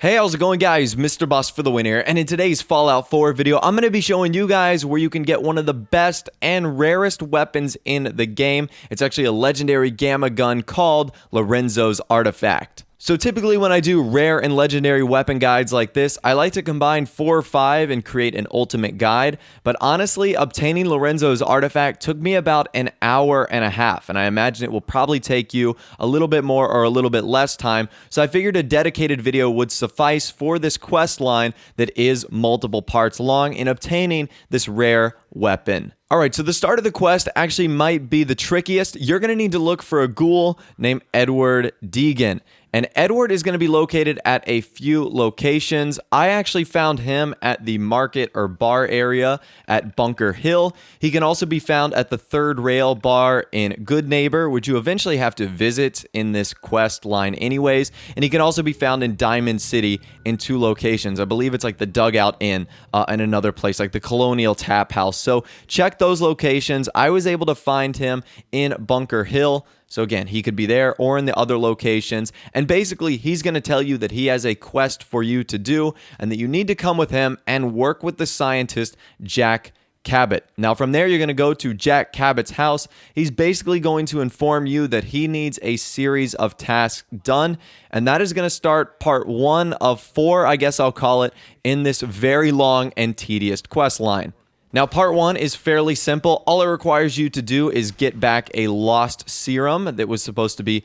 Hey, how's it going, guys? Mr. Boss for the win here, and in today's Fallout 4 video, I'm going to be showing you guys where you can get one of the best and rarest weapons in the game. It's actually a legendary gamma gun called Lorenzo's Artifact. So typically when I do rare and legendary weapon guides like this, I like to combine 4 or 5 and create an ultimate guide. But honestly, obtaining Lorenzo's Artifact took me about an hour and a half, and I imagine it will probably take you a little bit more or a little bit less time. So I figured a dedicated video would suffice for this quest line that is multiple parts long in obtaining this rare weapon. Alright, so the start of the quest actually might be the trickiest. You're going to need to look for a ghoul named Edward Deegan. And Edward is going to be located at a few locations. I actually found him at the market or bar area at Bunker Hill. He can also be found at the Third Rail bar in Good Neighbor, which you eventually have to visit in this quest line anyways. And he can also be found in Diamond City in 2 locations. I believe it's like the Dugout Inn and another place like the Colonial Tap House. So check those locations. I was able to find him in Bunker Hill. So again, he could be there or in the other locations. And basically, he's going to tell you that he has a quest for you to do and that you need to come with him and work with the scientist, Jack Cabot. Now, from there, you're going to go to Jack Cabot's house. He's basically going to inform you that he needs a series of tasks done. And that is going to start part 1 of 4, I guess I'll call it, in this very long and tedious quest line. Now, part 1 is fairly simple. All it requires you to do is get back a lost serum that was supposed to be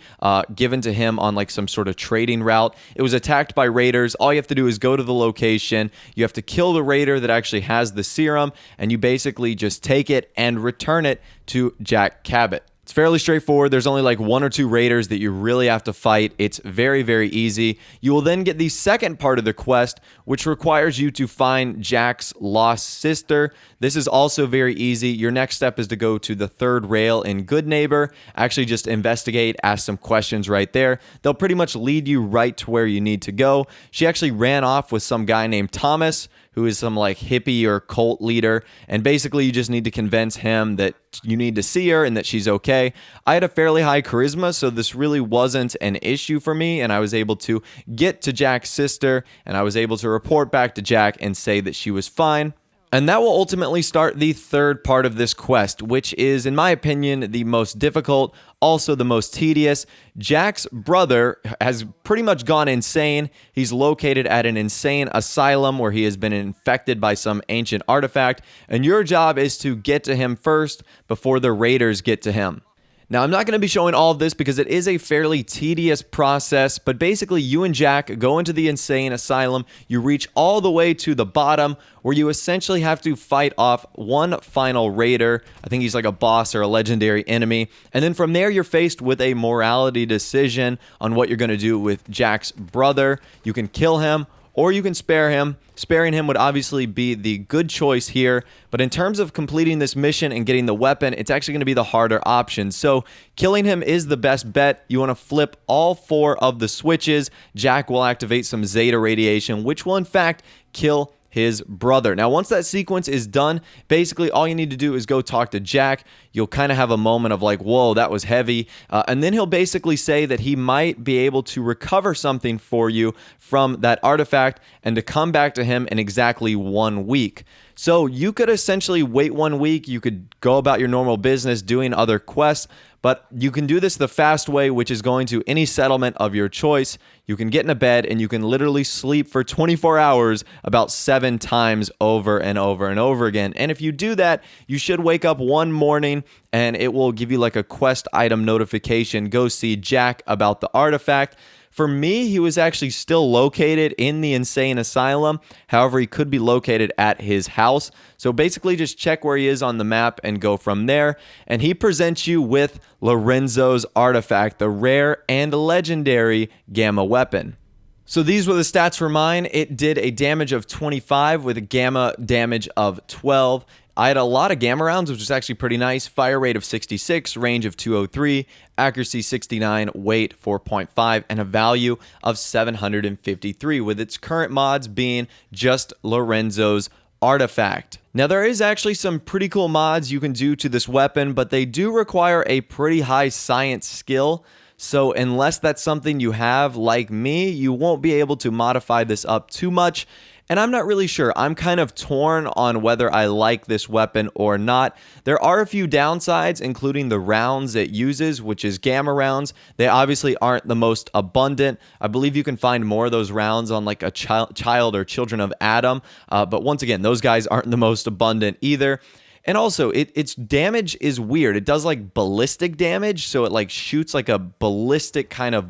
given to him on like some sort of trading route. It was attacked by raiders. All you have to do is go to the location. You have to kill the raider that actually has the serum, and you basically just take it and return it to Jack Cabot. It's fairly straightforward. There's only like 1 or 2 raiders that you really have to fight. It's very, very easy. You will then get the second part of the quest, which requires you to find Jack's lost sister. This is also very easy. Your next step is to go to the Third Rail in Good Neighbor. Actually, just investigate, ask some questions right there. They'll pretty much lead you right to where you need to go. She actually ran off with some guy named Thomas, who is some like hippie or cult leader, and basically you just need to convince him that you need to see her and that she's okay. I had a fairly high charisma, so this really wasn't an issue for me, and I was able to get to Jack's sister, and I was able to report back to Jack and say that she was fine. And that will ultimately start the third part of this quest, which is, in my opinion, the most difficult, also the most tedious. Jack's brother has pretty much gone insane. He's located at an insane asylum where he has been infected by some ancient artifact, and your job is to get to him first before the raiders get to him. Now, I'm not going to be showing all of this because it is a fairly tedious process, but basically you and Jack go into the insane asylum, you reach all the way to the bottom where you essentially have to fight off one final raider. I think he's like a boss or a legendary enemy, and then from there you're faced with a morality decision on what you're going to do with Jack's brother. You can kill him or you can spare him. Sparing him would obviously be the good choice here, but in terms of completing this mission and getting the weapon, it's actually going to be the harder option. So killing him is the best bet. You want to flip all 4 of the switches. Jack will activate some Zeta radiation, which will in fact kill his brother. Now, once that sequence is done, basically all you need to do is go talk to Jack. You'll kind of have a moment of like, whoa, that was heavy. And then he'll basically say that he might be able to recover something for you from that artifact and to come back to him in exactly 1 week. So you could essentially wait 1 week. You could go about your normal business doing other quests, but you can do this the fast way, which is going to any settlement of your choice. You can get in a bed and you can literally sleep for 24 hours about 7 times over and over and over again. And if you do that, you should wake up one morning and it will give you like a quest item notification. Go see Jack about the artifact. For me, he was actually still located in the insane asylum. However, he could be located at his house. So basically just check where he is on the map and go from there. And he presents you with Lorenzo's Artifact, the rare and legendary gamma weapon. So these were the stats for mine. It did a damage of 25 with a gamma damage of 12. I had a lot of gamma rounds, which was actually pretty nice. Fire rate of 66, range of 203, accuracy 69, weight 4.5, and a value of 753, with its current mods being just Lorenzo's Artifact. Now, there is actually some pretty cool mods you can do to this weapon, but they do require a pretty high science skill. So unless that's something you have like me, you won't be able to modify this up too much. And I'm not really sure. I'm kind of torn on whether I like this weapon or not. There are a few downsides, including the rounds it uses, which is gamma rounds. They obviously aren't the most abundant. I believe you can find more of those rounds on like a child or children of Adam. But once again, those guys aren't the most abundant either. And also, its damage is weird. It does like ballistic damage, so it like shoots like a ballistic kind of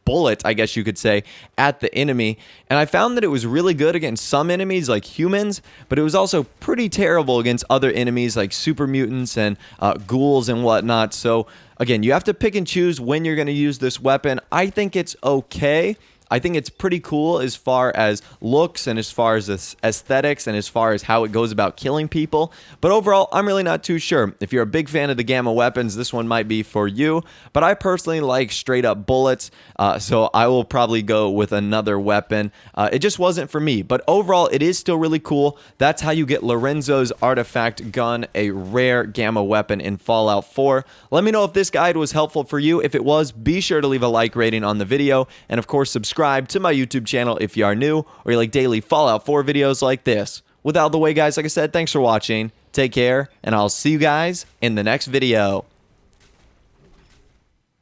bullet, I guess you could say, at the enemy. And I found that it was really good against some enemies like humans, but it was also pretty terrible against other enemies like super mutants and ghouls and whatnot. So again, you have to pick and choose when you're going to use this weapon. I think it's okay. I think it's pretty cool as far as looks and as far as aesthetics and as far as how it goes about killing people. But overall, I'm really not too sure. If you're a big fan of the gamma weapons, this one might be for you. But I personally like straight up bullets, so I will probably go with another weapon. It just wasn't for me. But overall, it is still really cool. That's how you get Lorenzo's artifact gun, a rare gamma weapon in Fallout 4. Let me know if this guide was helpful for you. If it was, be sure to leave a like rating on the video. And of course, subscribe to my YouTube channel if you are new or you like daily Fallout 4 videos like this. With out of the way, guys, like I said, thanks for watching. Take care, and I'll see you guys in the next video.